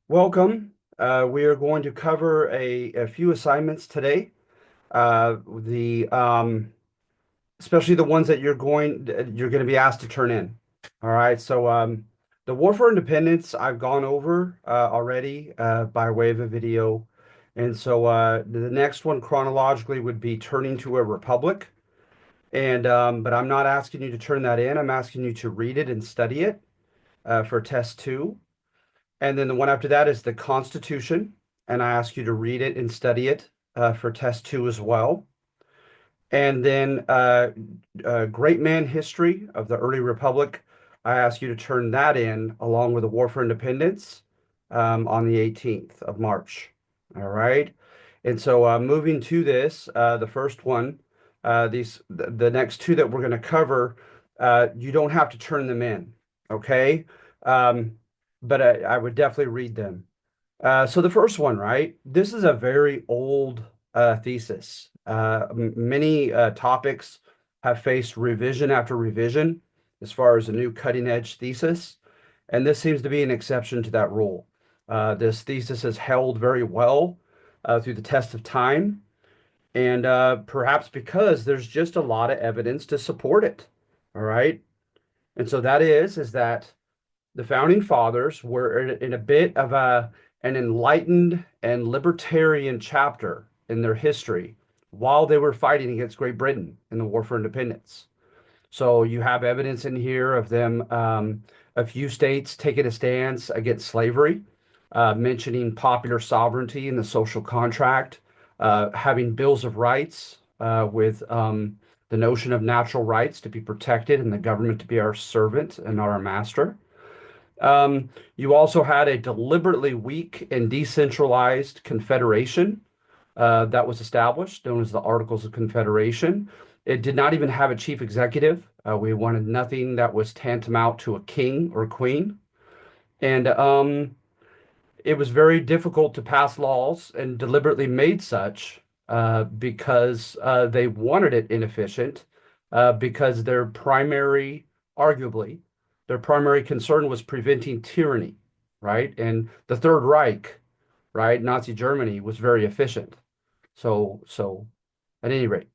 Welcome. We are going to cover a few assignments today. The Especially the ones that you're going to be asked to turn in. All right. The War for Independence I've gone over already by way of a video, and the next one chronologically would be turning to a republic. But I'm not asking you to turn that in. I'm asking you to read it and study it for test two. And then the one after that is the Constitution, and I ask you to read it and study it for test two as well. And then Great Man History of the Early Republic, I ask you to turn that in along with the War for Independence on the 18th of March. All right. Moving to this, the first one, the next two that we're going to cover, you don't have to turn them in. Okay. Um, but I would definitely read them. So the first one, right? This is a very old thesis. Many topics have faced revision after revision as far as a new cutting edge thesis, and this seems to be an exception to that rule. This thesis has held very well through the test of time, and perhaps because there's just a lot of evidence to support it. All right, and so that is that the founding fathers were in a bit of an enlightened and libertarian chapter in their history while they were fighting against Great Britain in the War for Independence. So you have evidence in here of them, a few states taking a stance against slavery, mentioning popular sovereignty and the social contract, having bills of rights with the notion of natural rights to be protected and the government to be our servant and our master. You also had a deliberately weak and decentralized confederation that was established, known as the Articles of Confederation. It did not even have a chief executive. We wanted nothing that was tantamount to a king or queen. And it was very difficult to pass laws and deliberately made such because they wanted it inefficient, because arguably, their primary concern was preventing tyranny, right? And the Third Reich, right, Nazi Germany was very efficient. So at any rate,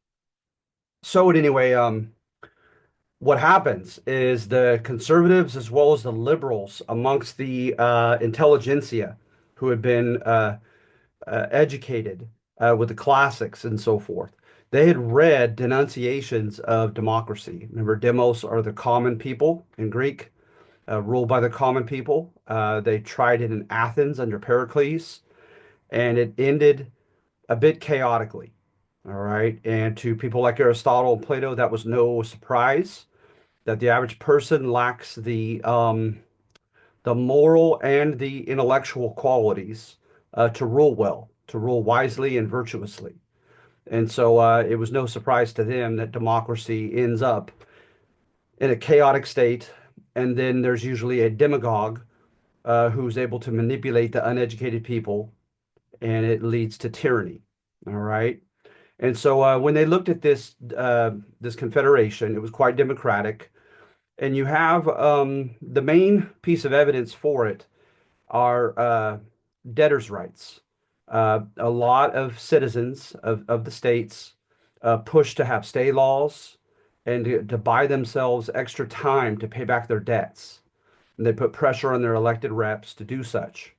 what happens is the conservatives as well as the liberals amongst the intelligentsia who had been educated with the classics and so forth. They had read denunciations of democracy. Remember, demos are the common people in Greek, ruled by the common people. They tried it in Athens under Pericles, and it ended a bit chaotically. All right. And to people like Aristotle and Plato, that was no surprise that the average person lacks the moral and the intellectual qualities to rule well, to rule wisely and virtuously. It was no surprise to them that democracy ends up in a chaotic state. And then there's usually a demagogue who's able to manipulate the uneducated people, and it leads to tyranny. All right. When they looked at this confederation, it was quite democratic. And you have the main piece of evidence for it are debtors' rights. A lot of citizens of the states push to have stay laws and to buy themselves extra time to pay back their debts. And they put pressure on their elected reps to do such.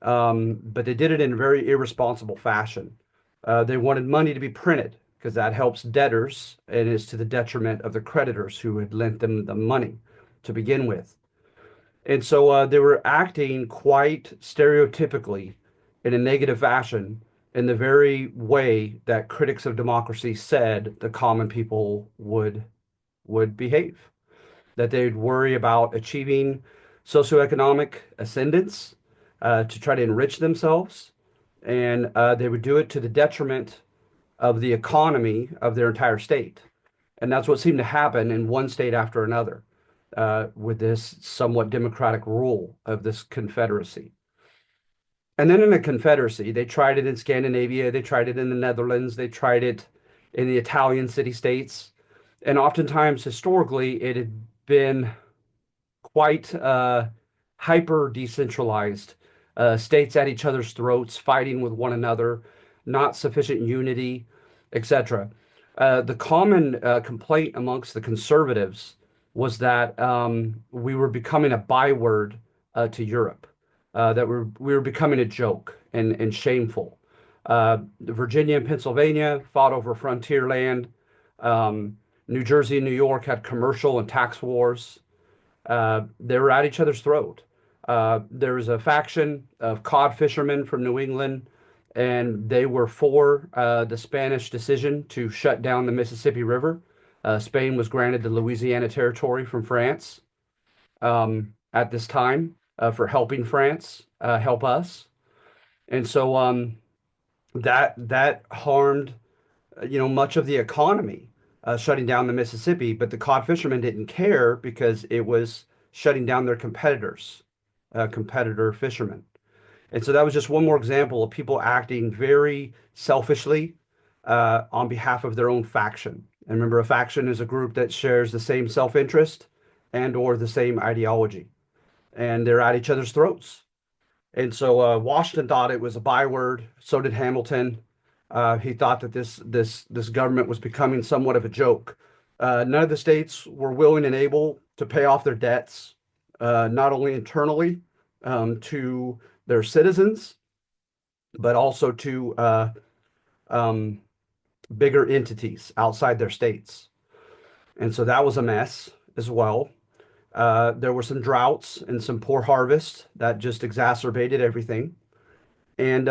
But they did it in a very irresponsible fashion. They wanted money to be printed because that helps debtors and is to the detriment of the creditors who had lent them the money to begin with. They were acting quite stereotypically in a negative fashion in the very way that critics of democracy said the common people would behave. That they'd worry about achieving socioeconomic ascendance to try to enrich themselves, and they would do it to the detriment of the economy of their entire state. And that's what seemed to happen in one state after another with this somewhat democratic rule of this confederacy. And then in the confederacy, they tried it in Scandinavia, they tried it in the Netherlands, they tried it in the Italian city states. And oftentimes, historically, it had been quite hyper decentralized states at each other's throats, fighting with one another, not sufficient unity, etc. The common complaint amongst the conservatives was that we were becoming a byword to Europe, that we were becoming a joke and shameful. Virginia and Pennsylvania fought over frontier land. Um, New Jersey and New York had commercial and tax wars. They were at each other's throat. There was a faction of cod fishermen from New England, and they were for the Spanish decision to shut down the Mississippi River. Spain was granted the Louisiana Territory from France at this time for helping France help us, and so that harmed much of the economy, shutting down the Mississippi, but the cod fishermen didn't care because it was shutting down their competitors, competitor fishermen. And so that was just one more example of people acting very selfishly on behalf of their own faction. And remember, a faction is a group that shares the same self-interest and or the same ideology, and they're at each other's throats. And so Washington thought it was a byword. So did Hamilton. He thought that this government was becoming somewhat of a joke. None of the states were willing and able to pay off their debts, not only internally to their citizens, but also to um, bigger entities outside their states. And so that was a mess as well. There were some droughts and some poor harvests that just exacerbated everything. And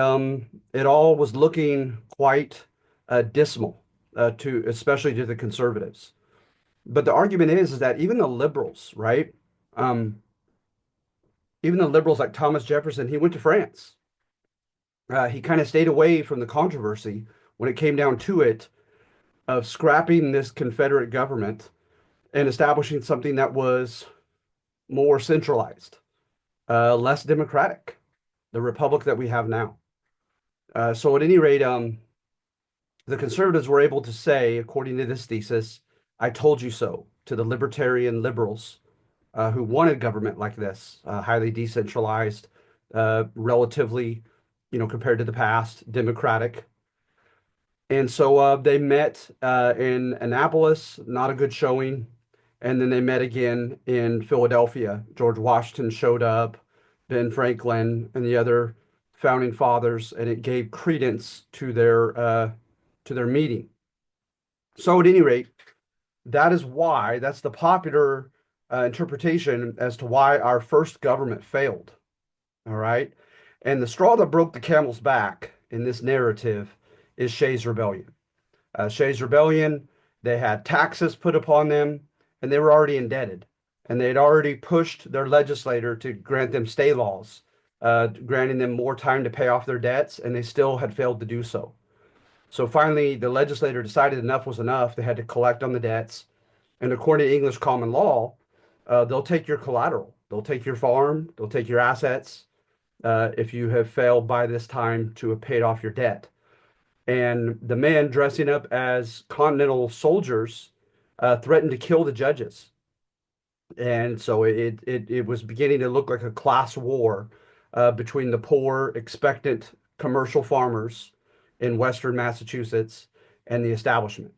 it all was looking quite dismal to especially to the conservatives. But the argument is that even the liberals, right? Um, Even the liberals like Thomas Jefferson, he went to France. He kind of stayed away from the controversy when it came down to it of scrapping this Confederate government and establishing something that was more centralized, less democratic, the republic that we have now. So at any rate, the conservatives were able to say, according to this thesis, I told you so to the libertarian liberals who wanted government like this, highly decentralized, relatively, compared to the past, democratic. And so they met in Annapolis, not a good showing. And then they met again in Philadelphia. George Washington showed up, Ben Franklin, and the other founding fathers, and it gave credence to their meeting. So at any rate, that's the popular interpretation as to why our first government failed. All right. And the straw that broke the camel's back in this narrative is Shays' Rebellion. Shays' Rebellion, they had taxes put upon them, and they were already indebted. And they had already pushed their legislator to grant them stay laws, granting them more time to pay off their debts, and they still had failed to do so. So finally, the legislator decided enough was enough. They had to collect on the debts. And according to English common law, they'll take your collateral, they'll take your farm, they'll take your assets if you have failed by this time to have paid off your debt. And the men dressing up as Continental soldiers threatened to kill the judges. And so it was beginning to look like a class war between the poor, expectant commercial farmers in Western Massachusetts and the establishment.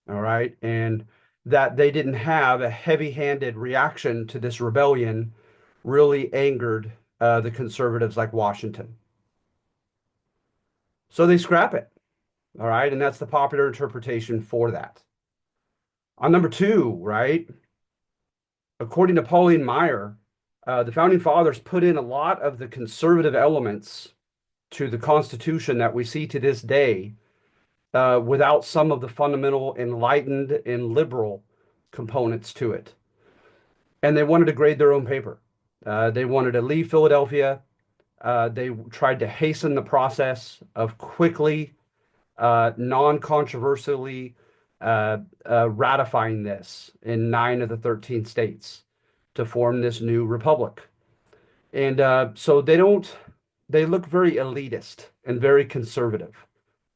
All right. And that they didn't have a heavy-handed reaction to this rebellion really angered the conservatives like Washington. So they scrap it. All right. And that's the popular interpretation for that. On number two, right, according to Pauline Maier, the founding fathers put in a lot of the conservative elements to the Constitution that we see to this day without some of the fundamental enlightened and liberal components to it. And they wanted to grade their own paper. They wanted to leave Philadelphia. They tried to hasten the process of quickly, non-controversially ratifying this in 9 of the 13 states to form this new republic. And so they look very elitist and very conservative,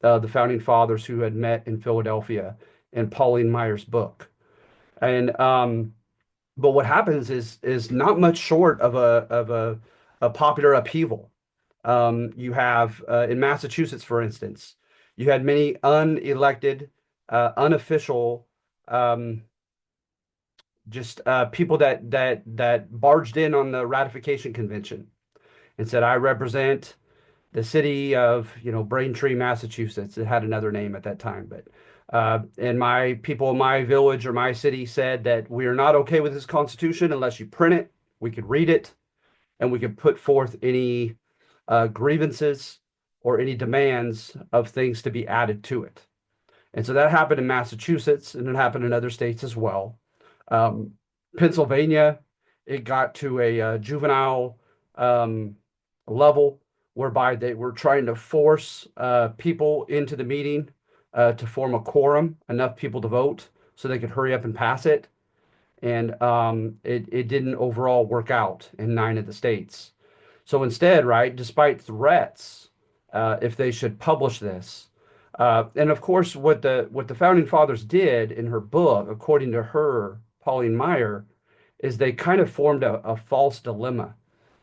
the founding fathers who had met in Philadelphia in Pauline Maier's book. And but what happens is not much short of a popular upheaval. You have in Massachusetts, for instance, you had many unelected, unofficial, um, just people that barged in on the ratification convention and said, "I represent the city of, Braintree, Massachusetts." It had another name at that time, but and my people in my village or my city said that we are not okay with this Constitution unless you print it, we could read it, and we could put forth any grievances or any demands of things to be added to it. And so that happened in Massachusetts, and it happened in other states as well. Um, Pennsylvania, it got to a juvenile um, level whereby they were trying to force people into the meeting to form a quorum, enough people to vote so they could hurry up and pass it. And it didn't overall work out in 9 of the states. So instead, right, despite threats, if they should publish this, and of course, what the founding fathers did in her book, according to her, Pauline Maier, is they kind of formed a false dilemma.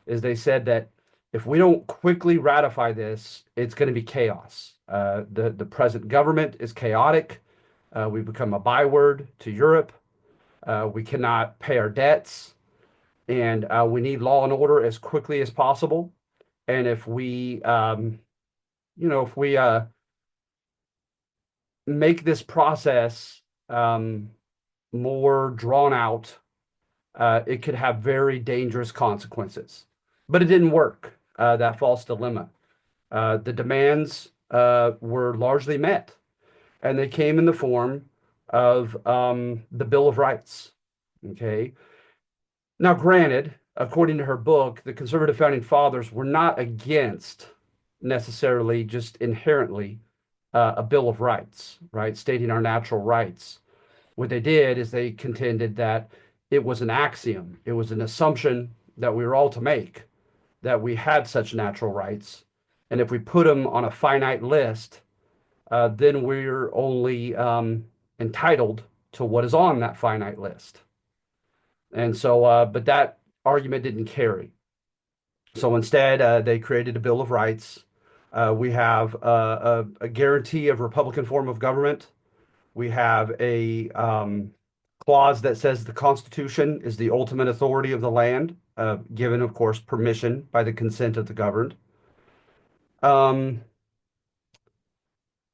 Is they said that if we don't quickly ratify this, it's going to be chaos. The present government is chaotic. We become a byword to Europe. We cannot pay our debts, and we need law and order as quickly as possible. And if we make this process more drawn out, it could have very dangerous consequences. But it didn't work. That false dilemma. The demands were largely met, and they came in the form of the Bill of Rights. Okay. Now, granted, according to her book, the conservative founding fathers were not against necessarily just inherently a Bill of Rights, right, stating our natural rights. What they did is they contended that it was an axiom, it was an assumption that we were all to make that we had such natural rights. And if we put them on a finite list, then we're only entitled to what is on that finite list. And so, but that argument didn't carry. So instead, they created a Bill of Rights. We have a guarantee of Republican form of government. We have a clause that says the Constitution is the ultimate authority of the land, given, of course, permission by the consent of the governed. Um,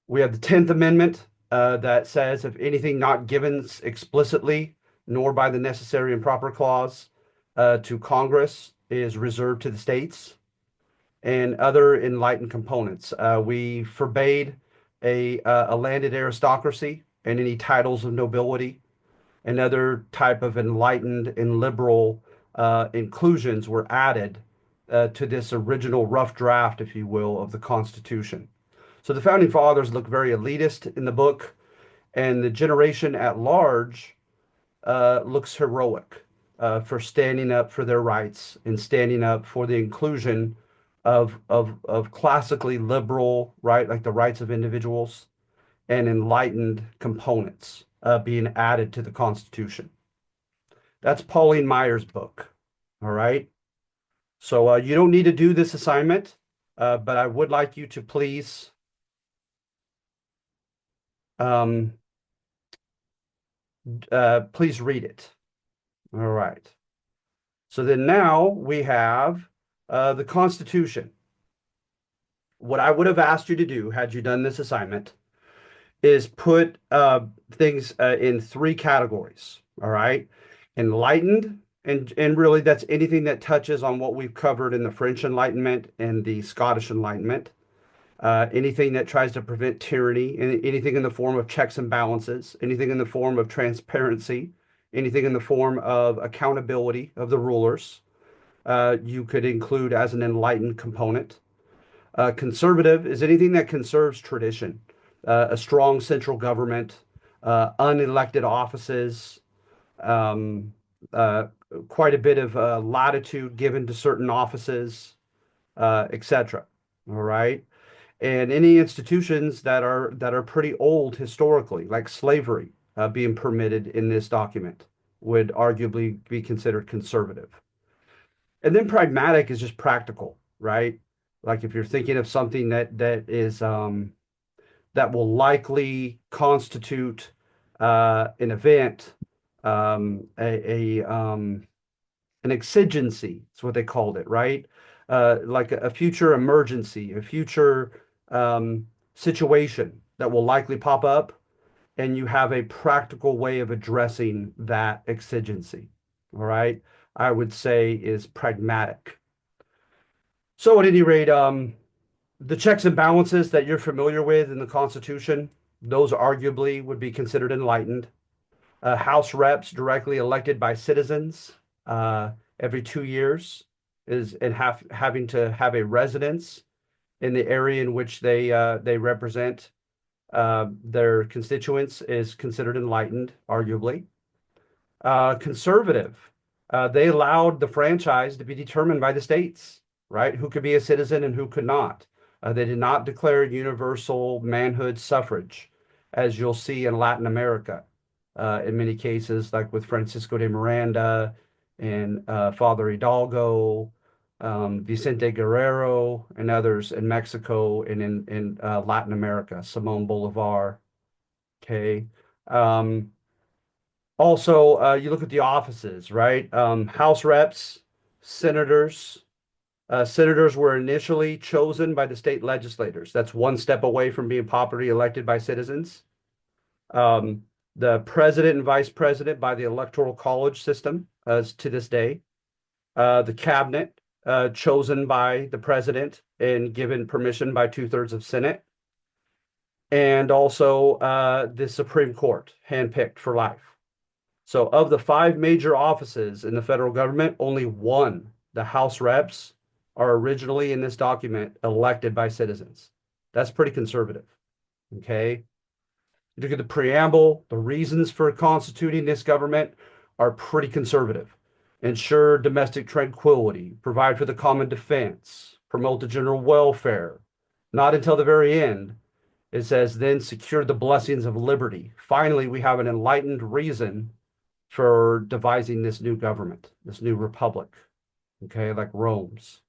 we have the 10th Amendment that says if anything not given explicitly, nor by the necessary and proper clause to Congress, is reserved to the states, and other enlightened components. We forbade a landed aristocracy and any titles of nobility, and other type of enlightened and liberal inclusions were added to this original rough draft, if you will, of the Constitution. So the founding fathers look very elitist in the book, and the generation at large looks heroic for standing up for their rights and standing up for the inclusion of classically liberal, right, like the rights of individuals and enlightened components being added to the Constitution. That's Pauline Maier's book. All right. So you don't need to do this assignment, but I would like you to um, please read it. All right. So then now we have the Constitution. What I would have asked you to do had you done this assignment is put things in three categories. All right. Enlightened, and really that's anything that touches on what we've covered in the French Enlightenment and the Scottish Enlightenment. Anything that tries to prevent tyranny, anything in the form of checks and balances, anything in the form of transparency, anything in the form of accountability of the rulers, you could include as an enlightened component. Conservative is anything that conserves tradition, a strong central government, unelected offices, um, uh, quite a bit of latitude given to certain offices, etc. All right. And any institutions that are pretty old historically, like slavery, being permitted in this document, would arguably be considered conservative. And then pragmatic is just practical, right? Like if you're thinking of something that is that will likely constitute an event, an exigency. That's what they called it, right? Like a future emergency, a future situation that will likely pop up, and you have a practical way of addressing that exigency. All right. I would say is pragmatic. So at any rate, the checks and balances that you're familiar with in the Constitution, those arguably would be considered enlightened. House reps directly elected by citizens uh, every 2 years is and having to have a residence in the area in which they represent their constituents is considered enlightened, arguably. Conservative, they allowed the franchise to be determined by the states, right? Who could be a citizen and who could not. They did not declare universal manhood suffrage, as you'll see in Latin America, in many cases, like with Francisco de Miranda and Father Hidalgo, Vicente Guerrero, and others in Mexico and in Latin America, Simon Bolivar. Okay. Also, you look at the offices, right? House reps, senators. Senators were initially chosen by the state legislators. That's one step away from being popularly elected by citizens. Um, the president and vice president by the electoral college system, as to this day. The cabinet, chosen by the president and given permission by 2/3 of Senate. And also the Supreme Court, handpicked for life. So of the five major offices in the federal government, only one, the House reps, are originally in this document elected by citizens. That's pretty conservative. Okay. Look at the preamble, the reasons for constituting this government are pretty conservative. Ensure domestic tranquility, provide for the common defense, promote the general welfare. Not until the very end, it says, then secure the blessings of liberty. Finally, we have an enlightened reason for devising this new government, this new republic, okay, like Rome's.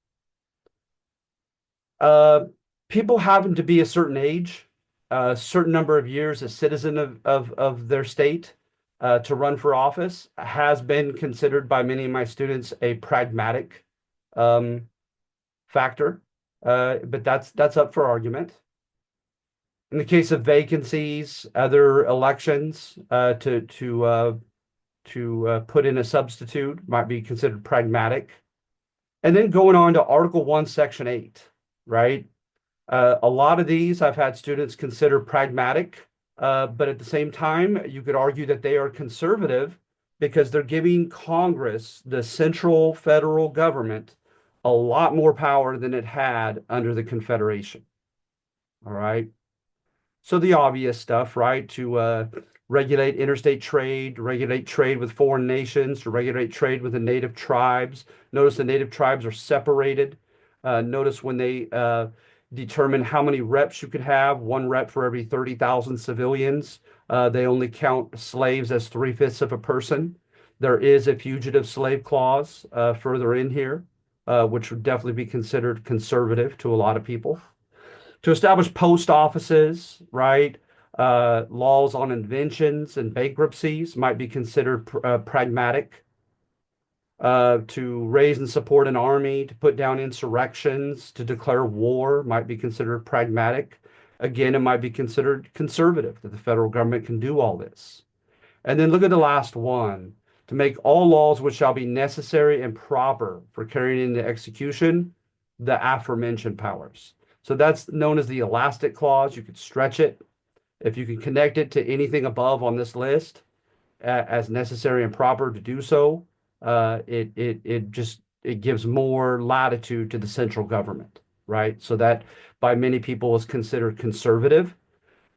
Uh, People happen to be a certain age, a certain number of years a citizen of their state to run for office has been considered by many of my students a pragmatic um, factor, but that's up for argument. In the case of vacancies, other elections to put in a substitute might be considered pragmatic. And then going on to Article 1, Section 8, right? A lot of these I've had students consider pragmatic, but at the same time, you could argue that they are conservative because they're giving Congress, the central federal government, a lot more power than it had under the Confederation. All right. So the obvious stuff, right? To regulate interstate trade, regulate trade with foreign nations, to regulate trade with the native tribes. Notice the native tribes are separated. Notice when they determine how many reps you could have, one rep for every 30,000 civilians. They only count slaves as 3/5 of a person. There is a fugitive slave clause further in here, which would definitely be considered conservative to a lot of people. To establish post offices, right? Laws on inventions and bankruptcies might be considered pragmatic. To raise and support an army, to put down insurrections, to declare war might be considered pragmatic. Again, it might be considered conservative that the federal government can do all this. And then look at the last one, to make all laws which shall be necessary and proper for carrying into execution the aforementioned powers. So that's known as the elastic clause. You could stretch it. If you can connect it to anything above on this list as necessary and proper to do so, it gives more latitude to the central government, right? So that by many people is considered conservative.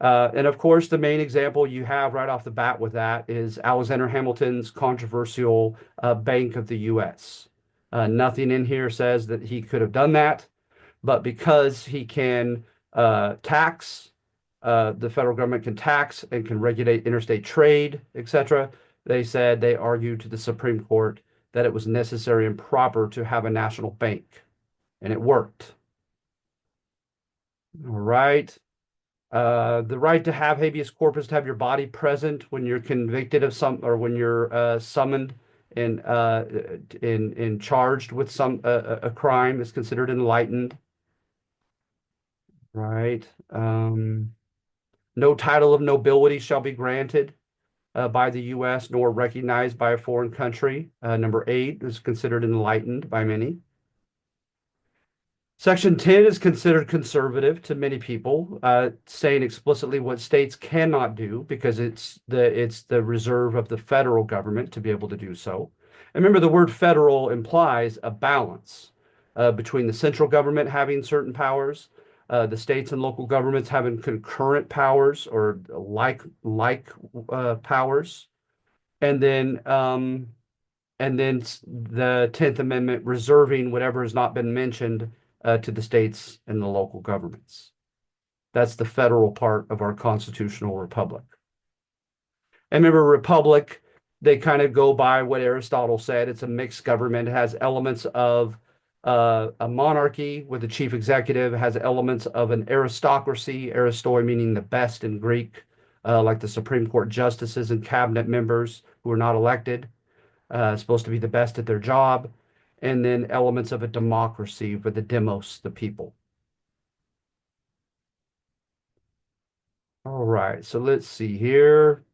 And of course, the main example you have right off the bat with that is Alexander Hamilton's controversial Bank of the U.S. Nothing in here says that he could have done that, but because he can tax, the federal government can tax and can regulate interstate trade, etc. They argued to the Supreme Court that it was necessary and proper to have a national bank, and it worked. All right. The right to have habeas corpus, to have your body present when you're convicted of some, or when you're summoned and in charged with a crime, is considered enlightened, right? No title of nobility shall be granted by the U.S. nor recognized by a foreign country. Number 8 is considered enlightened by many. Section 10 is considered conservative to many people, saying explicitly what states cannot do because it's the reserve of the federal government to be able to do so. And remember, the word federal implies a balance between the central government having certain powers, the states and local governments having concurrent powers or like powers, and then the 10th Amendment reserving whatever has not been mentioned to the states and the local governments. That's the federal part of our constitutional republic. And remember, republic, they kind of go by what Aristotle said. It's a mixed government. It has elements of a monarchy with a chief executive, it has elements of an aristocracy, aristoi meaning the best in Greek, like the Supreme Court justices and cabinet members who are not elected, supposed to be the best at their job, and then elements of a democracy for the demos, the people. All right, so let's see here.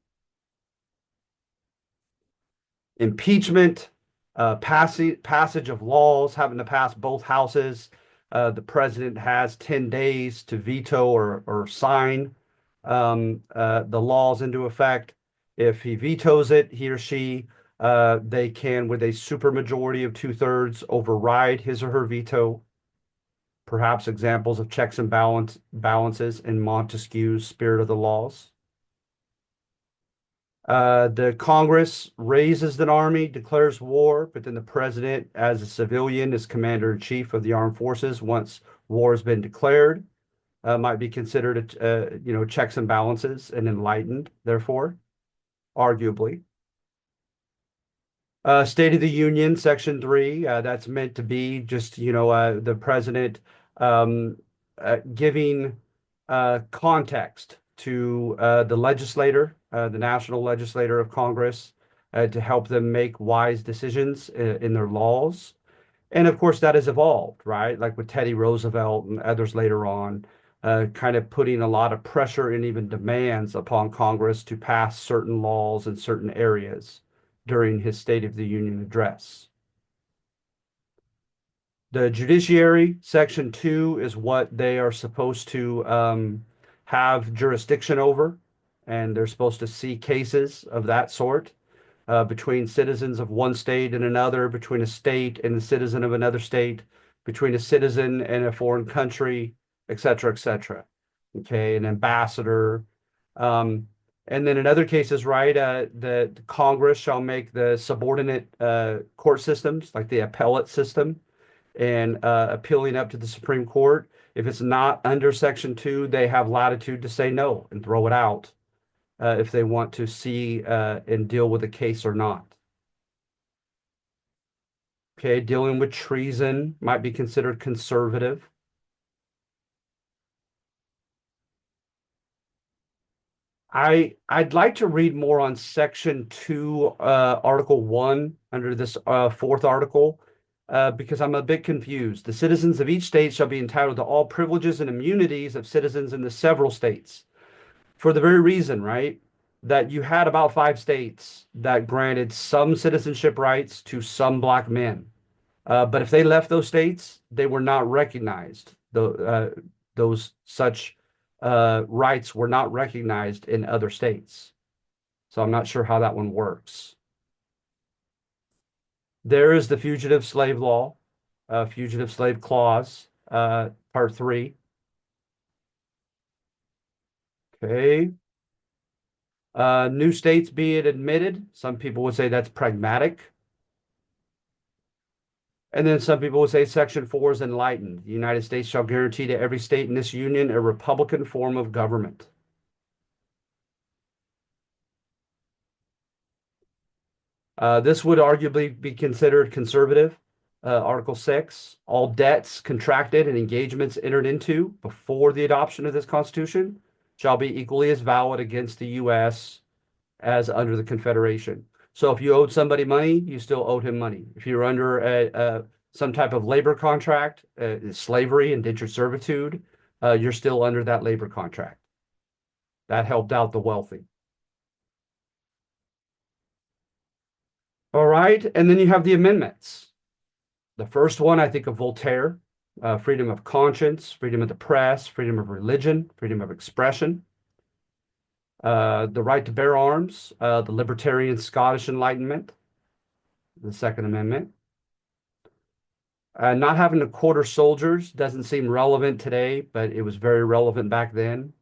Impeachment, passage of laws having to pass both houses. The president has 10 days to veto or sign the laws into effect. If he vetoes it, he or she, they can, with a supermajority of 2/3, override his or her veto. Perhaps examples of checks and balances in Montesquieu's Spirit of the Laws. The Congress raises an army, declares war, but then the president, as a civilian, is commander in chief of the armed forces once war has been declared. Might be considered, checks and balances and enlightened, therefore, arguably. State of the Union, Section 3, that's meant to be just, the president giving context to the legislator, the national legislator of Congress, to help them make wise decisions in their laws. And of course, that has evolved, right? Like with Teddy Roosevelt and others later on, kind of putting a lot of pressure and even demands upon Congress to pass certain laws in certain areas during his State of the Union address. The judiciary, Section 2, is what they are supposed to have jurisdiction over, and they're supposed to see cases of that sort between citizens of one state and another, between a state and a citizen of another state, between a citizen and a foreign country, et cetera, et cetera. Okay, an ambassador. Um, and then in other cases, right, the Congress shall make the subordinate court systems, like the appellate system, and appealing up to the Supreme Court. If it's not under Section 2, they have latitude to say no and throw it out if they want to see and deal with a case or not. Okay, dealing with treason might be considered conservative. I'd like to read more on Section 2, Article 1 under this fourth article because I'm a bit confused. The citizens of each state shall be entitled to all privileges and immunities of citizens in the several states. For the very reason, right, that you had about 5 states that granted some citizenship rights to some black men. But if they left those states, they were not recognized. Those such rights were not recognized in other states. So I'm not sure how that one works. There is the Fugitive Slave Law, Fugitive Slave Clause, Part 3. Okay. New states being admitted. Some people would say that's pragmatic. And then some people would say Section 4 is enlightened. The United States shall guarantee to every state in this union a republican form of government. This would arguably be considered conservative Article 6, all debts contracted and engagements entered into before the adoption of this Constitution shall be equally as valid against the U.S. as under the Confederation. So if you owed somebody money, you still owed him money. If you're under some type of labor contract, slavery, indentured servitude, you're still under that labor contract. That helped out the wealthy. All right. And then you have the amendments. The first one, I think of Voltaire, freedom of conscience, freedom of the press, freedom of religion, freedom of expression, the right to bear arms, the libertarian Scottish Enlightenment, the Second Amendment. Not having to quarter soldiers doesn't seem relevant today, but it was very relevant back then.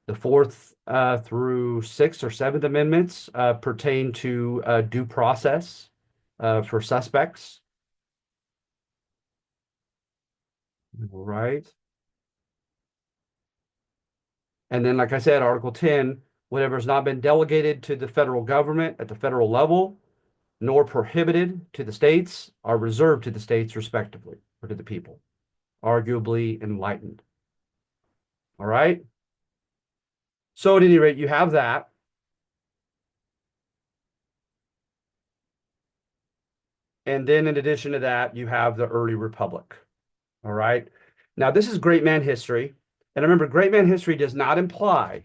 The fourth through sixth or seventh amendments pertain to due process for suspects. Right. And then, like I said, Article 10, whatever has not been delegated to the federal government at the federal level, nor prohibited to the states, are reserved to the states respectively, or to the people. Arguably enlightened. All right. So at any rate, you have that. And then in addition to that, you have the early republic. All right. Now, this is great man history. And remember, great man history does not imply,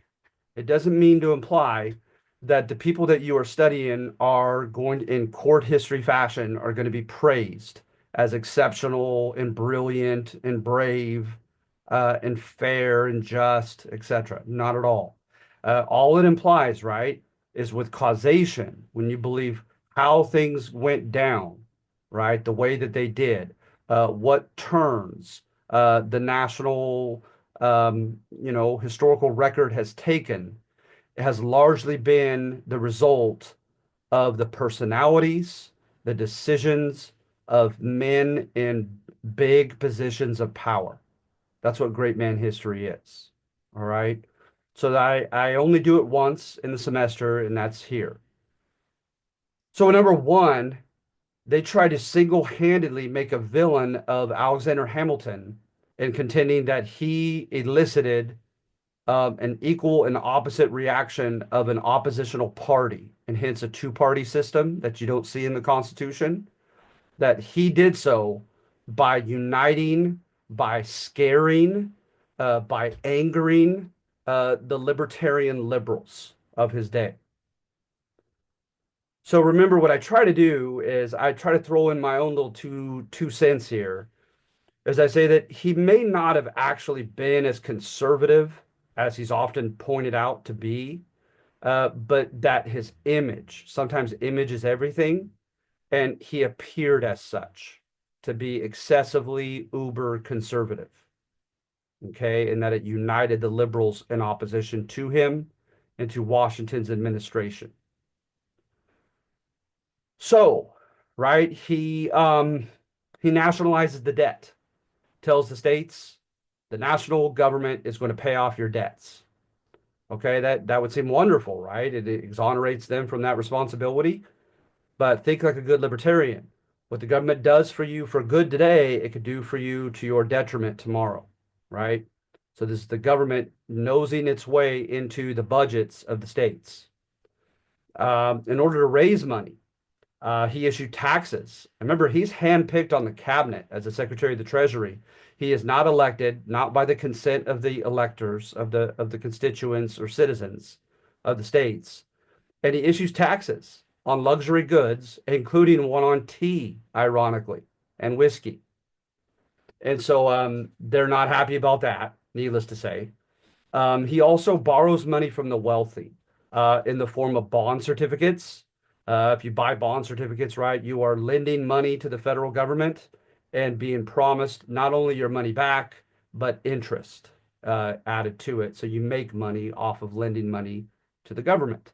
it doesn't mean to imply that the people that you are studying are going in court history fashion are going to be praised as exceptional and brilliant and brave and fair and just, etc. Not at all. All it implies, right, is with causation, when you believe how things went down, right, the way that they did, what turns the national, historical record has taken, has largely been the result of the personalities, the decisions of men in big positions of power. That's what great man history is. All right. So I only do it once in the semester, and that's here. So number one, they try to single-handedly make a villain of Alexander Hamilton and contending that he elicited an equal and opposite reaction of an oppositional party, and hence a two-party system that you don't see in the Constitution, that he did so by uniting, by scaring, by angering the libertarian liberals of his day. So remember, what I try to do is I try to throw in my own little two cents here, as I say that he may not have actually been as conservative as he's often pointed out to be, but that his image, sometimes image is everything, and he appeared as such to be excessively uber conservative. Okay, and that it united the liberals in opposition to him and to Washington's administration. So, right, he nationalizes the debt, tells the states the national government is going to pay off your debts. Okay, that would seem wonderful, right? It exonerates them from that responsibility. But think like a good libertarian. What the government does for you for good today, it could do for you to your detriment tomorrow, right? So this is the government nosing its way into the budgets of the states. In order to raise money, he issued taxes. Remember, he's handpicked on the cabinet as the Secretary of the Treasury. He is not elected, not by the consent of the electors, of the constituents or citizens of the states. And he issues taxes on luxury goods, including one on tea, ironically, and whiskey. And so they're not happy about that, needless to say. He also borrows money from the wealthy in the form of bond certificates. If you buy bond certificates, right, you are lending money to the federal government and being promised not only your money back, but interest added to it. So you make money off of lending money to the government.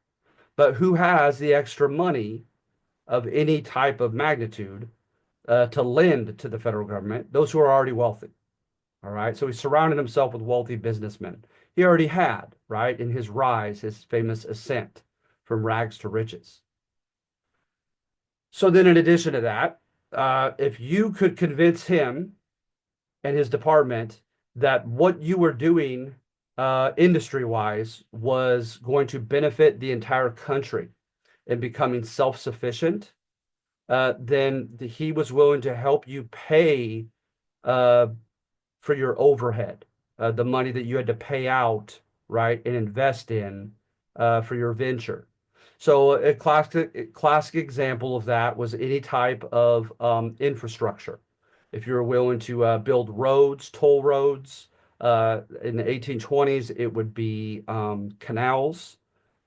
But who has the extra money of any type of magnitude to lend to the federal government? Those who are already wealthy. All right. So he surrounded himself with wealthy businessmen. He already had, right, in his rise, his famous ascent from rags to riches. So then, in addition to that, if you could convince him and his department that what you were doing industry-wise was going to benefit the entire country and becoming self-sufficient, then he was willing to help you pay uh, for your overhead, the money that you had to pay out, right, and invest in for your venture. So a classic example of that was any type of infrastructure. If you're willing to build roads, toll roads, in the 1820s, it would be canals,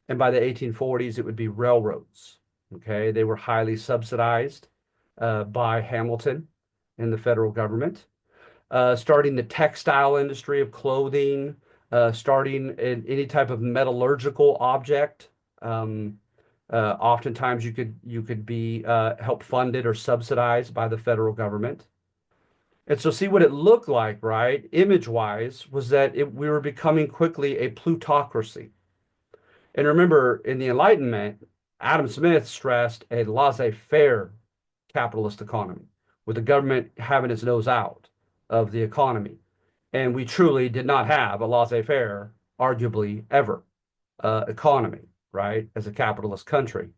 and by the 1840s, it would be railroads. Okay, they were highly subsidized by Hamilton and the federal government, starting the textile industry of clothing, starting in any type of metallurgical object. Um, Oftentimes, you could be help funded or subsidized by the federal government. And so, see what it looked like, right? Image wise, was that we were becoming quickly a plutocracy. And remember, in the Enlightenment, Adam Smith stressed a laissez-faire capitalist economy, with the government having its nose out of the economy. And we truly did not have a laissez-faire, arguably ever, economy, right, as a capitalist country.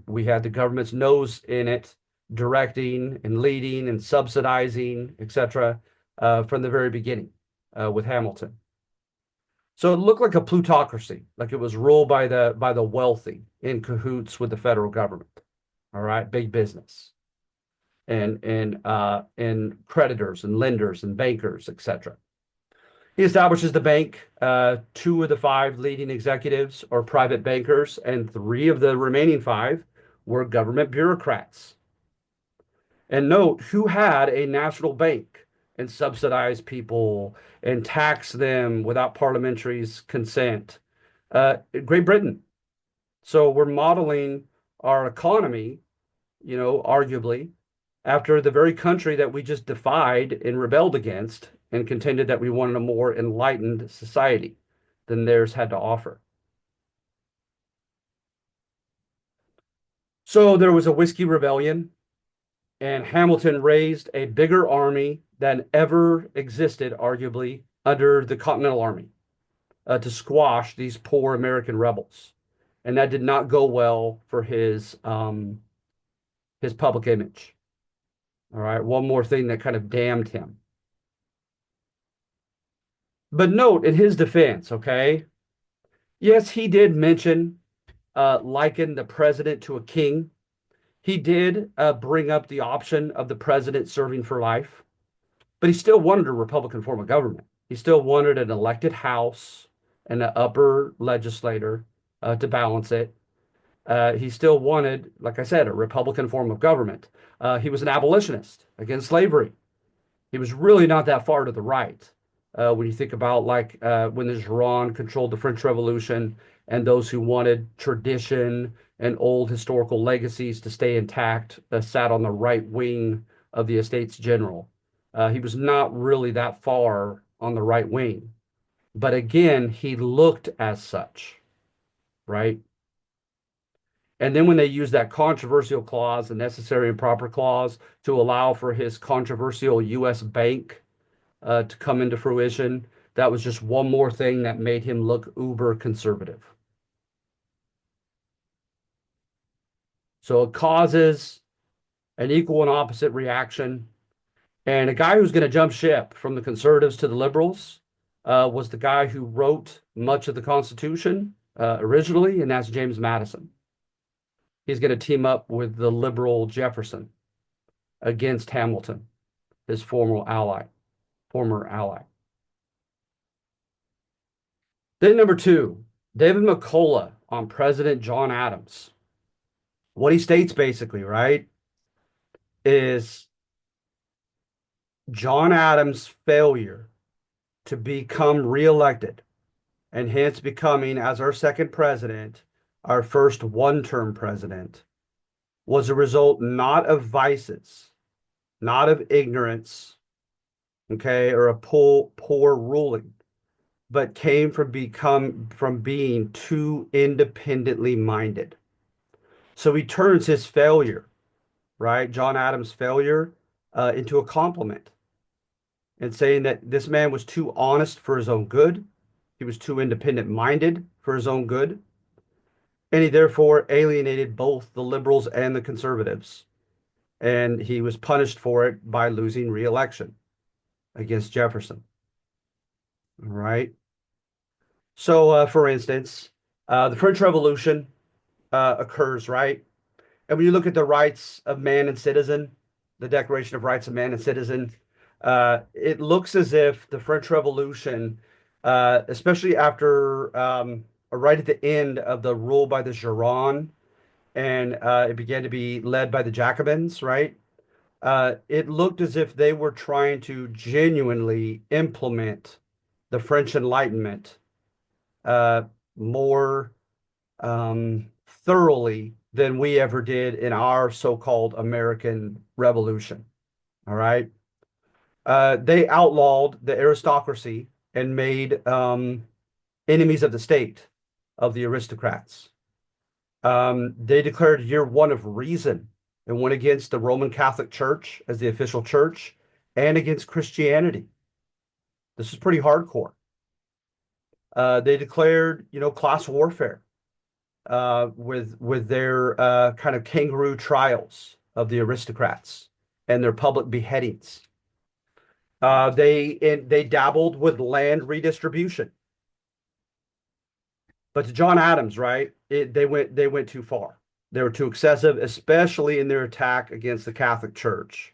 We had the government's nose in it, directing and leading and subsidizing, etc., from the very beginning with Hamilton. So it looked like a plutocracy, like it was ruled by the wealthy in cahoots with the federal government. All right, big business and creditors and lenders and bankers, etc. He establishes the bank. Two of the five leading executives are private bankers, and three of the remaining five were government bureaucrats. And note who had a national bank and subsidized people and tax them without parliamentary's consent. Great Britain. So we're modeling our economy, arguably, after the very country that we just defied and rebelled against and contended that we wanted a more enlightened society than theirs had to offer. So there was a whiskey rebellion, and Hamilton raised a bigger army than ever existed, arguably, under the Continental Army to squash these poor American rebels. And that did not go well for his public image. All right, one more thing that kind of damned him. But note in his defense, okay, yes, he did mention liken the president to a king. He did bring up the option of the president serving for life, but he still wanted a Republican form of government. He still wanted an elected House and an upper legislator to balance it. He still wanted, like I said, a Republican form of government. He was an abolitionist against slavery. He was really not that far to the right. When you think about like when the Gironde controlled the French Revolution and those who wanted tradition and old historical legacies to stay intact sat on the right wing of the Estates General. He was not really that far on the right wing. But again, he looked as such, right? And then when they used that controversial clause, the necessary and proper clause, to allow for his controversial U.S. bank to come into fruition, that was just one more thing that made him look uber conservative. So it causes an equal and opposite reaction. And a guy who's going to jump ship from the conservatives to the liberals was the guy who wrote much of the Constitution originally, and that's James Madison. He's going to team up with the liberal Jefferson against Hamilton, his former ally. Then number two, David McCullough on President John Adams. What he states basically, right, is John Adams' failure to become reelected and hence becoming, as our second president, our first one-term president, was a result not of vices, not of ignorance, okay, or a poor ruling, but came from being too independently minded. So he turns his failure, right, John Adams' failure into a compliment and saying that this man was too honest for his own good. He was too independent minded for his own good. And he therefore alienated both the liberals and the conservatives. And he was punished for it by losing re-election against Jefferson. All right. So, for instance, the French Revolution occurs, right? And when you look at the rights of man and citizen, the Declaration of Rights of Man and Citizen, it looks as if the French Revolution, especially after right at the end of the rule by the Gironde, and it began to be led by the Jacobins, right? It looked as if they were trying to genuinely implement the French Enlightenment uh, more thoroughly than we ever did in our so-called American Revolution. All right. They outlawed the aristocracy and made enemies of the state, of the aristocrats. They declared year one of reason and went against the Roman Catholic Church as the official church and against Christianity. This is pretty hardcore. They declared, class warfare with their kind of kangaroo trials of the aristocrats and their public beheadings. They dabbled with land redistribution, but to John Adams, right? They went too far. They were too excessive, especially in their attack against the Catholic Church,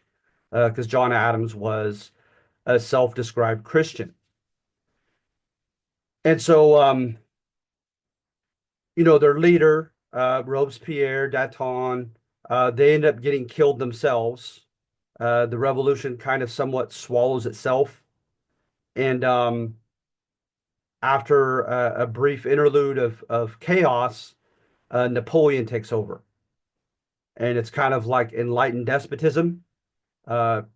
because John Adams was a self-described Christian, and so their leader, Robespierre, Danton, they end up getting killed themselves. The revolution kind of somewhat swallows itself. And after a brief interlude of chaos, Napoleon takes over. And it's kind of like enlightened despotism.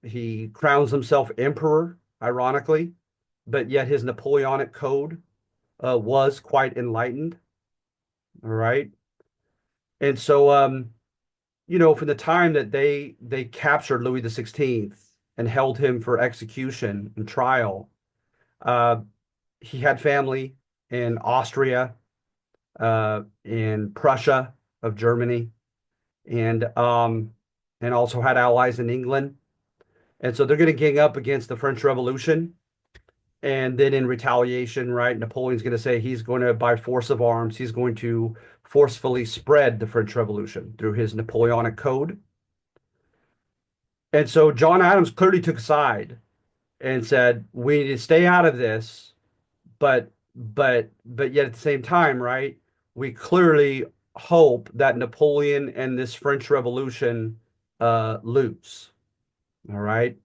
He crowns himself emperor, ironically, but yet his Napoleonic code was quite enlightened. All right. And so, from the time that they captured Louis the 16th and held him for execution and trial, uh, he had family in Austria, in Prussia of Germany, and also had allies in England. And so they're going to gang up against the French Revolution. And then in retaliation, right, Napoleon's going to say he's going to, by force of arms, he's going to forcefully spread the French Revolution through his Napoleonic Code. And so John Adams clearly took a side and said, we need to stay out of this, but yet at the same time, right, we clearly hope that Napoleon and this French Revolution lose. All right.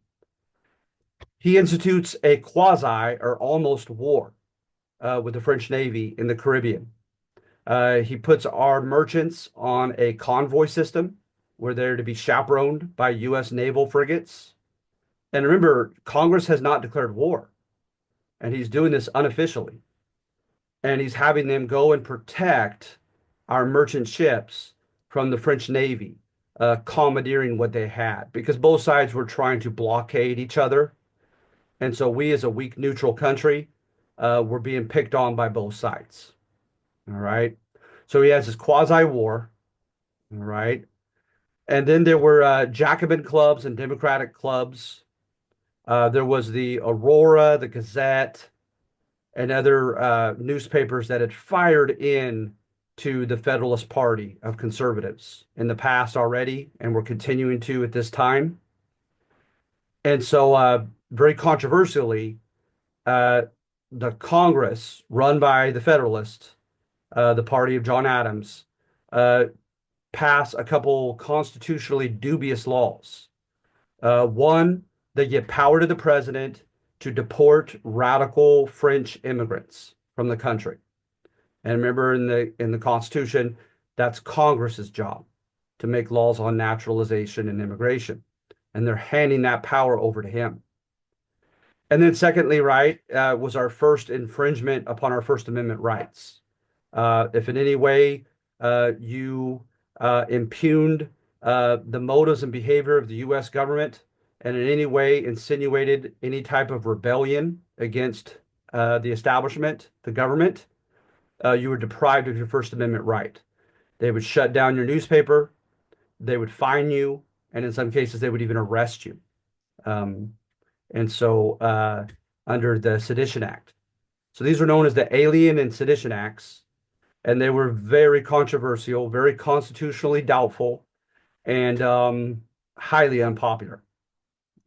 He institutes a quasi or almost war with the French Navy in the Caribbean. He puts our merchants on a convoy system where they're to be chaperoned by U.S. naval frigates. And remember, Congress has not declared war, and he's doing this unofficially. And he's having them go and protect our merchant ships from the French Navy, commandeering what they had, because both sides were trying to blockade each other. And so we, as a weak neutral country, were being picked on by both sides. All right. So he has this quasi war. All right. And then there were Jacobin clubs and Democratic clubs. There was the Aurora, the Gazette, and other newspapers that had fired in to the Federalist Party of conservatives in the past already, and were continuing to at this time. And so, very controversially, uh, the Congress, run by the Federalists, the party of John Adams, uh, pass a couple constitutionally dubious laws. One, they give power to the president to deport radical French immigrants from the country. And remember, in the Constitution, that's Congress's job to make laws on naturalization and immigration, and they're handing that power over to him. And then, secondly, right, was our first infringement upon our First Amendment rights. If in any way you impugned the motives and behavior of the U.S. government and in any way insinuated any type of rebellion against the establishment, the government, you were deprived of your First Amendment right. They would shut down your newspaper, they would fine you, and in some cases, they would even arrest you. Um, and so, under the Sedition Act. So these were known as the Alien and Sedition Acts, and they were very controversial, very constitutionally doubtful, and highly unpopular.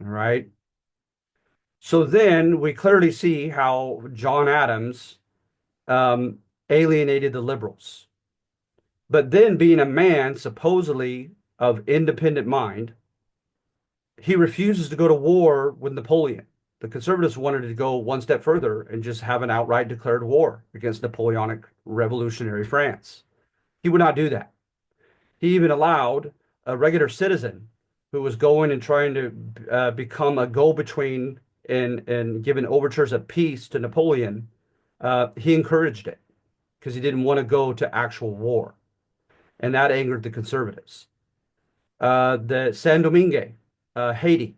All right. So then we clearly see how John Adams um, alienated the liberals. But then, being a man supposedly of independent mind, he refuses to go to war with Napoleon. The conservatives wanted to go one step further and just have an outright declared war against Napoleonic revolutionary France. He would not do that. He even allowed a regular citizen who was going and trying to become a go-between and giving overtures of peace to Napoleon. He encouraged it because he didn't want to go to actual war, and that angered the conservatives. The Saint Domingue, Haiti,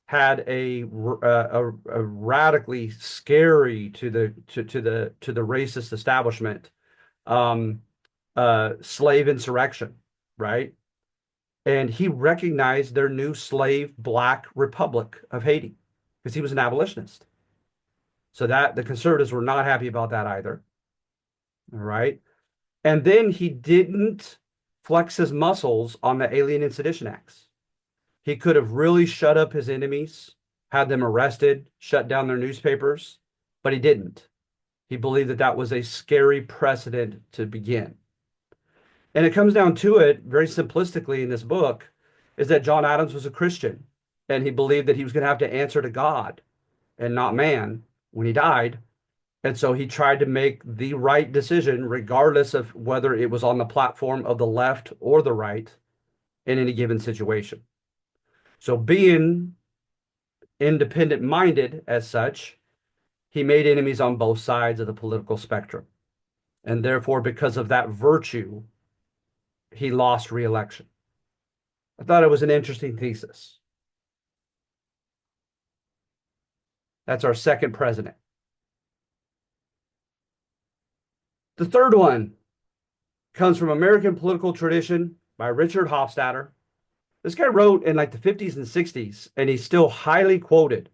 had a radically scary to the racist establishment slave insurrection, right? And he recognized their new slave black republic of Haiti because he was an abolitionist. So that the conservatives were not happy about that either. All right. And then he didn't flex his muscles on the Alien and Sedition Acts. He could have really shut up his enemies, had them arrested, shut down their newspapers, but he didn't. He believed that that was a scary precedent to begin. And it comes down to it, very simplistically in this book, is that John Adams was a Christian and he believed that he was going to have to answer to God and not man when he died. And so he tried to make the right decision, regardless of whether it was on the platform of the left or the right in any given situation. So being independent minded as such, he made enemies on both sides of the political spectrum. And therefore, because of that virtue, he lost re-election. I thought it was an interesting thesis. That's our second president. The third one comes from American political tradition by Richard Hofstadter. This guy wrote in like the 50s and 60s, and he's still highly quoted.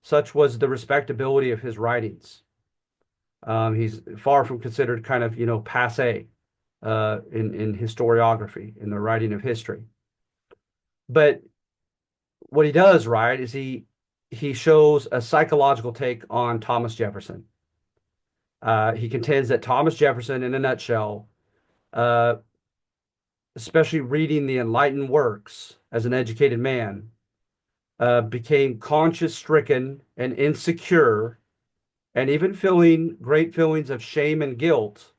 Such was the respectability of his writings. He's far from considered kind of, passe in historiography, in the writing of history. But what he does, right, is he shows a psychological take on Thomas Jefferson. He contends that Thomas Jefferson, in a nutshell, especially reading the enlightened works as an educated man, became conscience-stricken and insecure, and even feeling great feelings of shame and guilt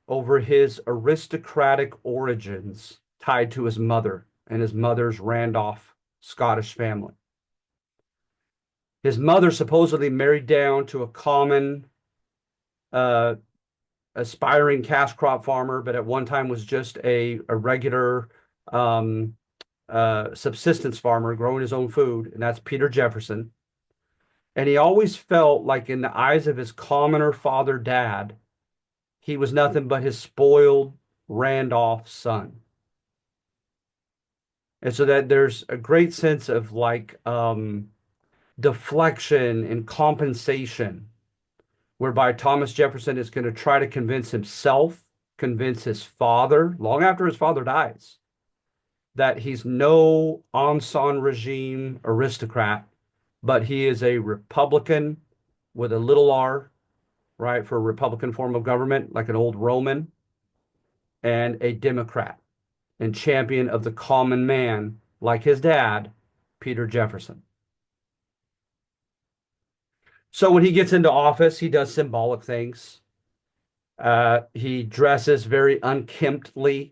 over his aristocratic origins tied to his mother and his mother's Randolph Scottish family. His mother supposedly married down to a common aspiring cash crop farmer, but at one time was just a regular subsistence farmer growing his own food, and that's Peter Jefferson. And he always felt like in the eyes of his commoner father dad, he was nothing but his spoiled Randolph son. And so that there's a great sense of like deflection and compensation, whereby Thomas Jefferson is going to try to convince himself, convince his father, long after his father dies, that he's no Ancien regime aristocrat, but he is a Republican with a little r, right, for a Republican form of government, like an old Roman, and a Democrat and champion of the common man, like his dad, Peter Jefferson. So when he gets into office, he does symbolic things. He dresses very unkemptly.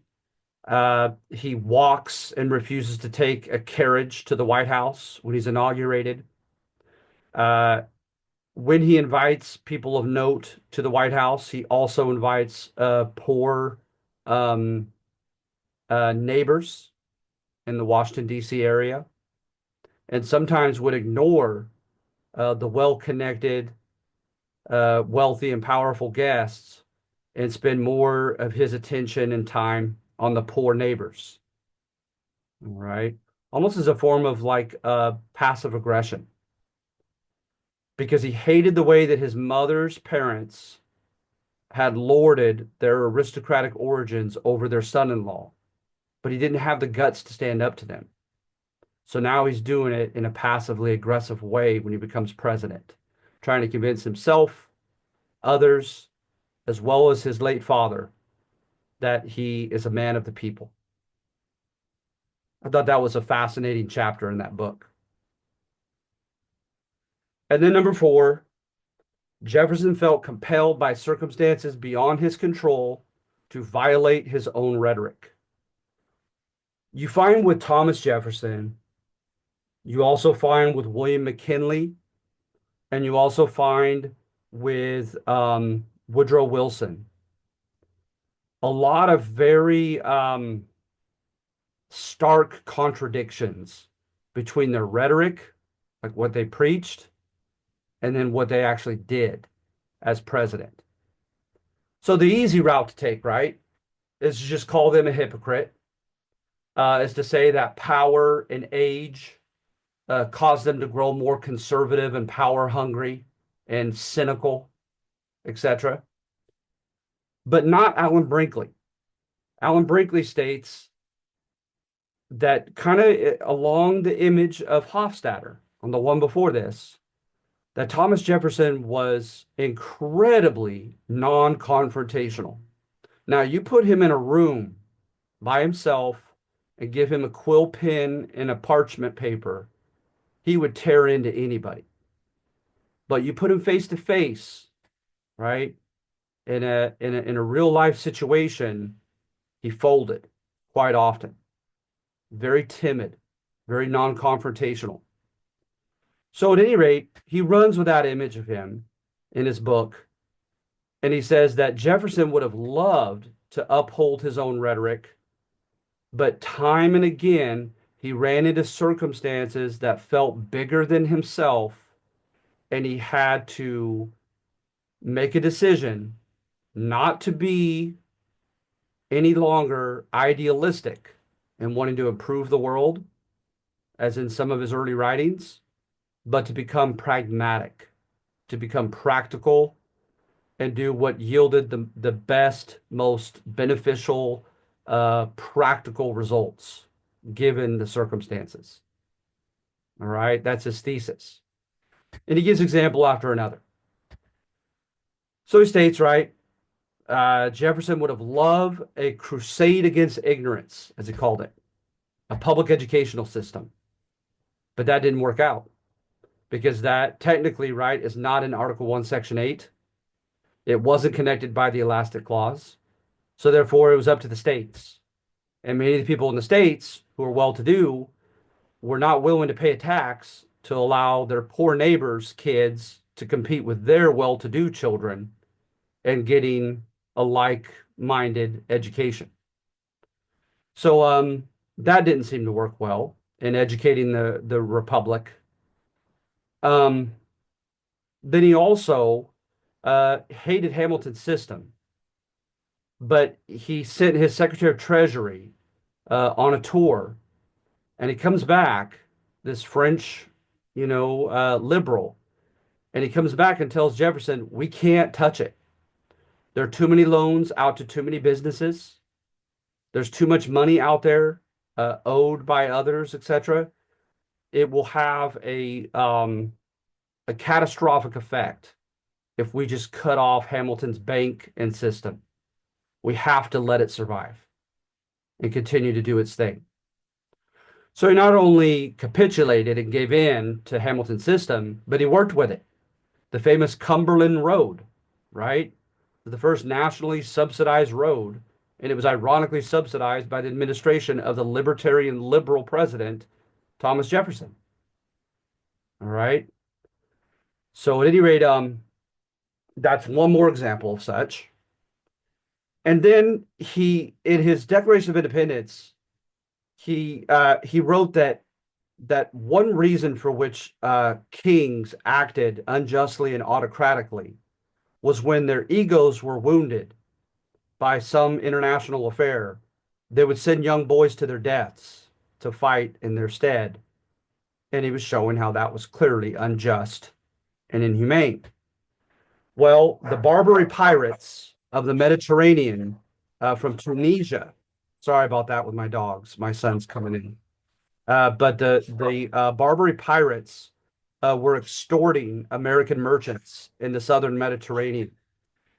He walks and refuses to take a carriage to the White House when he's inaugurated. When he invites people of note to the White House, he also invites poor neighbors in the Washington, D.C. area, and sometimes would ignore the well-connected, wealthy, and powerful guests and spend more of his attention and time on the poor neighbors. Right? Almost as a form of like passive aggression because he hated the way that his mother's parents had lorded their aristocratic origins over their son-in-law, but he didn't have the guts to stand up to them. So now he's doing it in a passively aggressive way when he becomes president, trying to convince himself, others, as well as his late father, that he is a man of the people. I thought that was a fascinating chapter in that book. And then number 4, Jefferson felt compelled by circumstances beyond his control to violate his own rhetoric. You find with Thomas Jefferson, you also find with William McKinley, and you also find with Woodrow Wilson a lot of very stark contradictions between their rhetoric, like what they preached, and then what they actually did as president. So the easy route to take, right, is to just call them a hypocrite, is to say that power and age caused them to grow more conservative and power hungry and cynical, etc. But not Alan Brinkley. Alan Brinkley states that kind of along the image of Hofstadter on the one before this, that Thomas Jefferson was incredibly non-confrontational. Now, you put him in a room by himself and give him a quill pen and a parchment paper, he would tear into anybody. But you put him face to face, right, in a real life situation, he folded quite often. Very timid, very non-confrontational. So at any rate, he runs with that image of him in his book. And he says that Jefferson would have loved to uphold his own rhetoric, but time and again, he ran into circumstances that felt bigger than himself, and he had to make a decision not to be any longer idealistic and wanting to improve the world, as in some of his early writings, but to become pragmatic, to become practical, and do what yielded the best, most beneficial, practical results given the circumstances. All right, that's his thesis. And he gives example after another. So he states, right, Jefferson would have loved a crusade against ignorance, as he called it, a public educational system. But that didn't work out because that technically, right, is not in Article 1, Section 8. It wasn't connected by the Elastic Clause. So therefore, it was up to the states. And many of the people in the states who are well-to-do were not willing to pay a tax to allow their poor neighbors' kids to compete with their well-to-do children and getting a like-minded education. So that didn't seem to work well in educating the Republic. Then he also hated Hamilton's system, but he sent his Secretary of Treasury on a tour, and he comes back, this French, liberal, and he comes back and tells Jefferson, we can't touch it. There are too many loans out to too many businesses. There's too much money out there owed by others, etc. It will have a catastrophic effect if we just cut off Hamilton's bank and system. We have to let it survive and continue to do its thing. So he not only capitulated and gave in to Hamilton's system, but he worked with it. The famous Cumberland Road, right? The first nationally subsidized road, and it was ironically subsidized by the administration of the libertarian liberal president, Thomas Jefferson. All right. So at any rate, that's one more example of such. And then he, in his Declaration of Independence, he wrote that one reason for which kings acted unjustly and autocratically was when their egos were wounded by some international affair. They would send young boys to their deaths to fight in their stead. And he was showing how that was clearly unjust and inhumane. Well, the Barbary pirates of the Mediterranean from Tunisia. Sorry about that with my dogs. My son's coming in. But the Barbary pirates were extorting American merchants in the southern Mediterranean,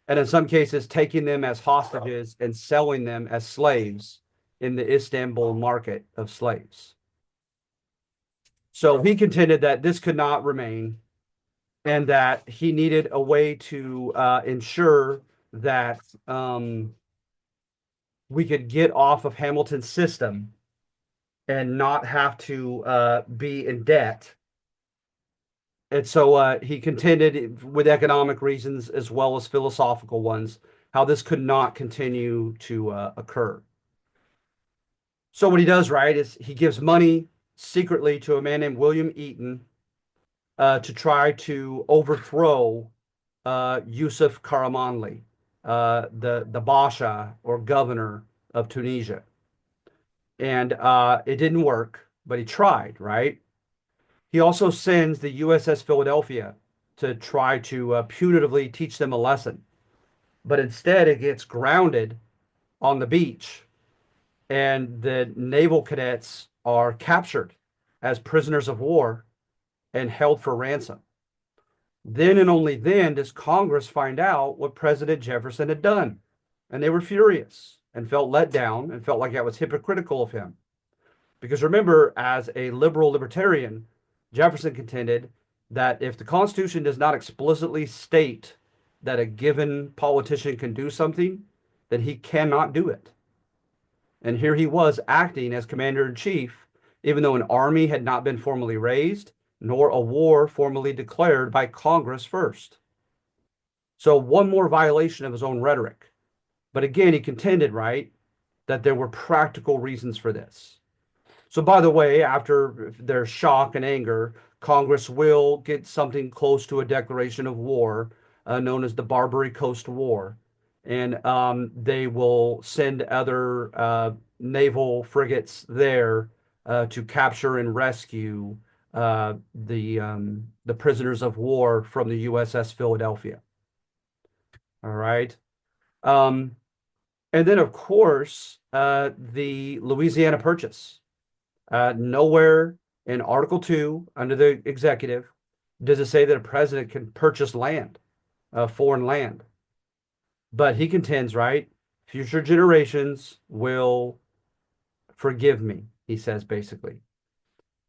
and in some cases taking them as hostages and selling them as slaves in the Istanbul market of slaves. So he contended that this could not remain and that he needed a way to ensure that we could get off of Hamilton's system and not have to be in debt. And so he contended with economic reasons as well as philosophical ones, how this could not continue to occur. So what he does, right, is he gives money secretly to a man named William Eaton to try to overthrow Yusuf Karamanli, the Basha or governor of Tunisia. And it didn't work, but he tried, right? He also sends the USS Philadelphia to try to punitively teach them a lesson. But instead, it gets grounded on the beach, and the naval cadets are captured as prisoners of war and held for ransom. Then and only then does Congress find out what President Jefferson had done. And they were furious and felt let down and felt like that was hypocritical of him. Because remember, as a liberal libertarian, Jefferson contended that if the Constitution does not explicitly state that a given politician can do something, then he cannot do it. And here he was acting as commander in chief, even though an army had not been formally raised, nor a war formally declared by Congress first. So one more violation of his own rhetoric. But again, he contended, right, that there were practical reasons for this. So by the way, after their shock and anger, Congress will get something close to a declaration of war known as the Barbary Coast War. And they will send other naval frigates there to capture and rescue the prisoners of war from the USS Philadelphia. All right. And then, of course, the Louisiana Purchase. Nowhere in Article 2 under the executive does it say that a president can purchase land, foreign land. But he contends, right? Future generations will forgive me, he says basically.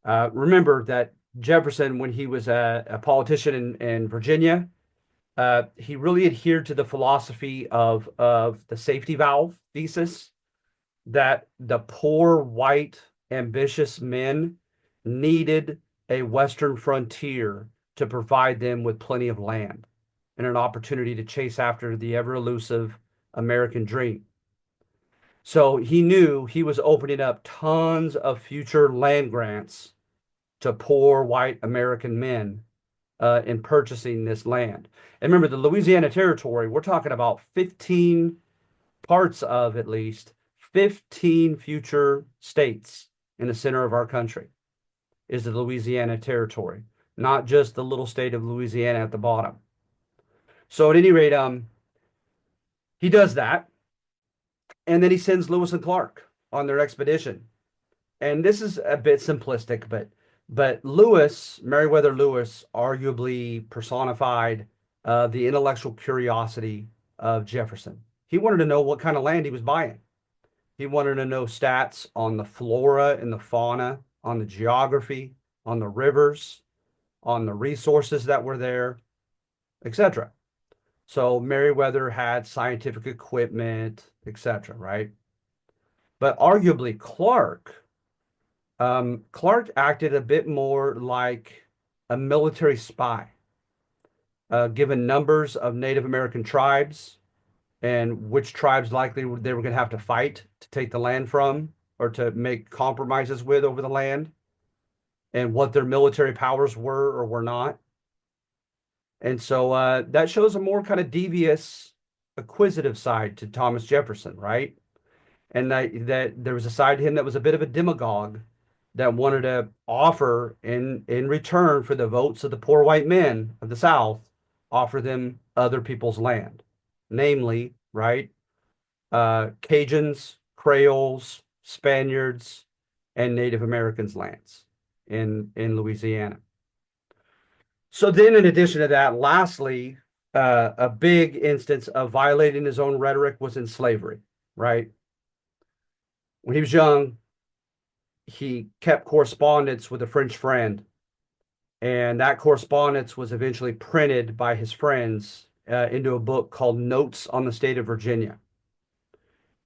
Remember that Jefferson, when he was a politician in Virginia, he really adhered to the philosophy of the safety valve thesis that the poor, white, ambitious men needed a Western frontier to provide them with plenty of land and an opportunity to chase after the ever elusive American dream. So he knew he was opening up tons of future land grants to poor white American men in purchasing this land. And remember, the Louisiana Territory, we're talking about 15 parts of at least 15 future states in the center of our country is the Louisiana Territory, not just the little state of Louisiana at the bottom. So at any rate, he does that, and then he sends Lewis and Clark on their expedition. And this is a bit simplistic, but Lewis, Meriwether Lewis, arguably personified the intellectual curiosity of Jefferson. He wanted to know what kind of land he was buying. He wanted to know stats on the flora and the fauna, on the geography, on the rivers, on the resources that were there, etc. So Meriwether had scientific equipment, etc., right? But arguably Clark acted a bit more like a military spy, given numbers of Native American tribes and which tribes likely they were going to have to fight to take the land from. or to make compromises with over the land and what their military powers were or were not. And so that shows a more kind of devious, acquisitive side to Thomas Jefferson, right? And that there was a side to him that was a bit of a demagogue that wanted to offer in return for the votes of the poor white men of the South, offer them other people's land, namely, right, Cajuns, Creoles, Spaniards, and Native Americans' lands in Louisiana. So then, in addition to that, lastly, a big instance of violating his own rhetoric was in slavery, right? When he was young, he kept correspondence with a French friend, and that correspondence was eventually printed by his friends into a book called Notes on the State of Virginia.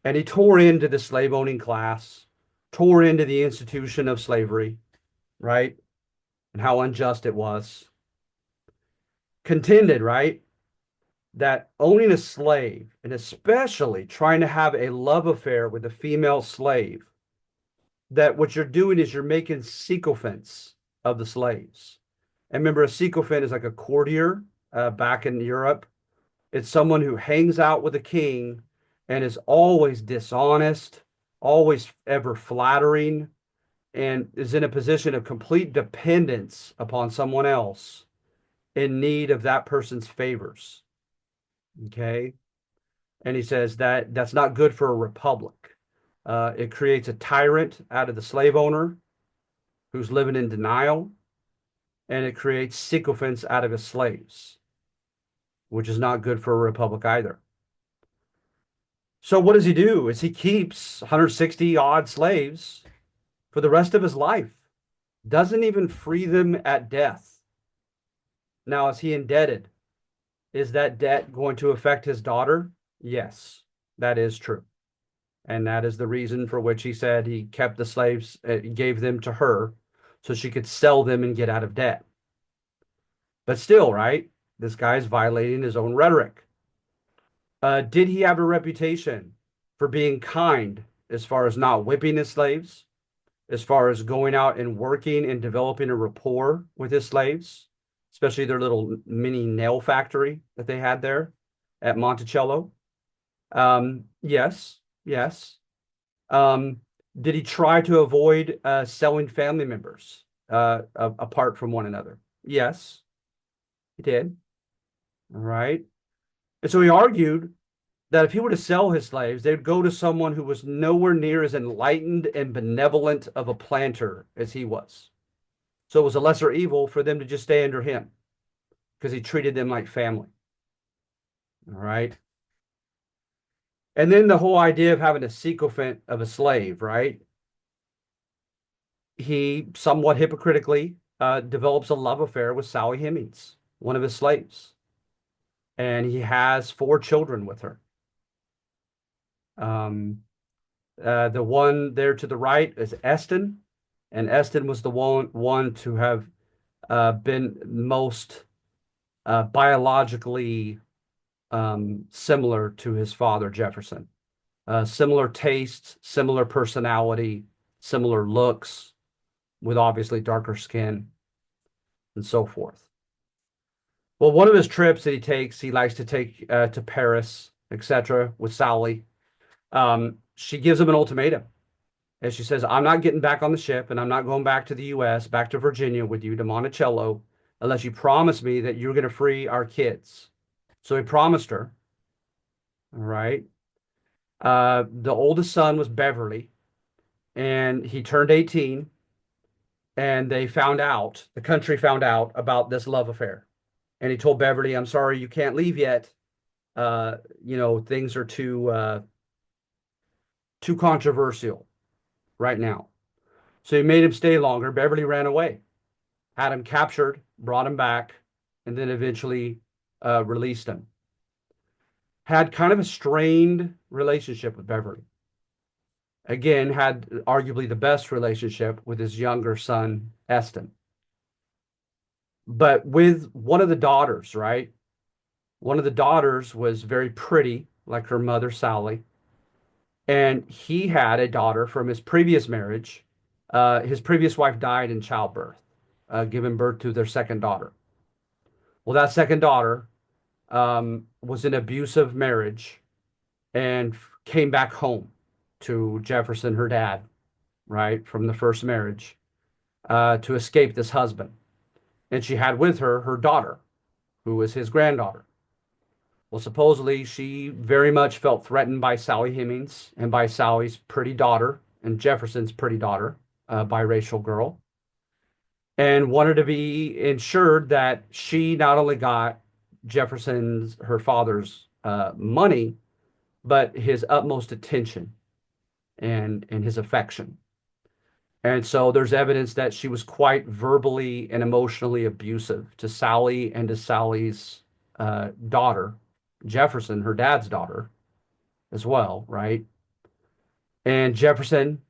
And he tore into the slave owning class, tore into the institution of slavery, right? And how unjust it was. Contended, right, that owning a slave, and especially trying to have a love affair with a female slave, that what you're doing is you're making sycophants of the slaves. And remember, a sycophant is like a courtier back in Europe. It's someone who hangs out with a king and is always dishonest, always ever flattering, and is in a position of complete dependence upon someone else in need of that person's favors. Okay. And he says that that's not good for a republic. It creates a tyrant out of the slave owner who's living in denial, and it creates sycophants out of his slaves, which is not good for a republic either. So what does he do? Is he keeps 160 odd slaves for the rest of his life, doesn't even free them at death. Now, is he indebted? Is that debt going to affect his daughter? Yes, that is true. And that is the reason for which he said he kept the slaves, gave them to her so she could sell them and get out of debt. But still, right? This guy's violating his own rhetoric. Did he have a reputation for being kind as far as not whipping his slaves, as far as going out and working and developing a rapport with his slaves, especially their little mini nail factory that they had there at Monticello? Yes, yes. Um, did he try to avoid selling family members apart from one another? Yes, he did. All right. And so he argued that if he were to sell his slaves, they'd go to someone who was nowhere near as enlightened and benevolent of a planter as he was. So it was a lesser evil for them to just stay under him because he treated them like family. All right. And then the whole idea of having a sycophant of a slave, right? He somewhat hypocritically develops a love affair with Sally Hemings, one of his slaves. And he has 4 children with her. The one there to the right is Eston, and Eston was the one to have been most biologically similar to his father, Jefferson. Similar tastes, similar personality, similar looks, with obviously darker skin, and so forth. Well, one of his trips that he takes, he likes to take to Paris, etc., with Sally. She gives him an ultimatum. And she says, I'm not getting back on the ship and I'm not going back to the US, back to Virginia with you to Monticello, unless you promise me that you're going to free our kids. So he promised her. All right. The oldest son was Beverly, and he turned 18, and the country found out about this love affair. And he told Beverly, I'm sorry, you can't leave yet. Things are too controversial right now. So he made him stay longer. Beverly ran away, had him captured, brought him back, and then eventually released him. Had kind of a strained relationship with Beverly. Again, had arguably the best relationship with his younger son, Eston. But with one of the daughters, right? One of the daughters was very pretty, like her mother, Sally. And he had a daughter from his previous marriage. His previous wife died in childbirth, giving birth to their second daughter. Well, that second daughter was an abusive marriage and came back home to Jefferson, her dad, right, from the first marriage, to escape this husband. And she had with her her daughter, who was his granddaughter. Well, supposedly she very much felt threatened by Sally Hemings and by Sally's pretty daughter and Jefferson's pretty daughter, biracial girl, and wanted to be ensured that she not only got Jefferson's, her father's, money, but his utmost attention and his affection. And so there's evidence that she was quite verbally and emotionally abusive to Sally and to Sally's daughter, Jefferson, her dad's daughter, as well, right? And Jefferson,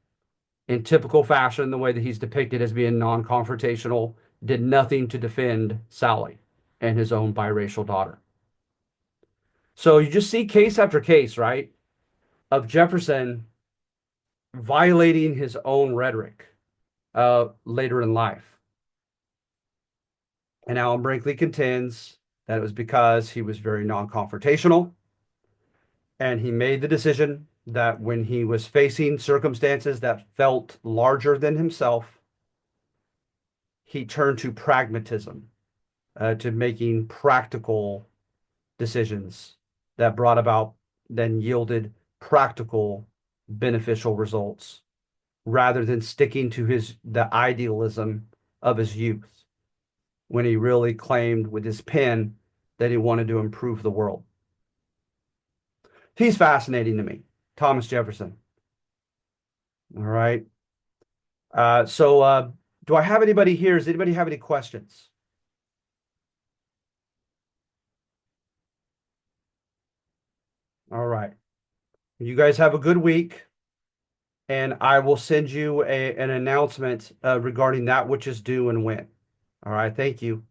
in typical fashion, the way that he's depicted as being non-confrontational, did nothing to defend Sally and his own biracial daughter. So you just see case after case, right, of Jefferson violating his own rhetoric later in life. And Alan Brinkley contends that it was because he was very non-confrontational, and he made the decision that when he was facing circumstances that felt larger than himself, he turned to pragmatism, to making practical decisions that brought about, then yielded practical, beneficial results, rather than sticking to the idealism of his youth when he really claimed with his pen that he wanted to improve the world. He's fascinating to me, Thomas Jefferson. All right. So do I have anybody here? Does anybody have any questions? All right. You guys have a good week, and I will send you an announcement regarding that which is due and when. All right. Thank you.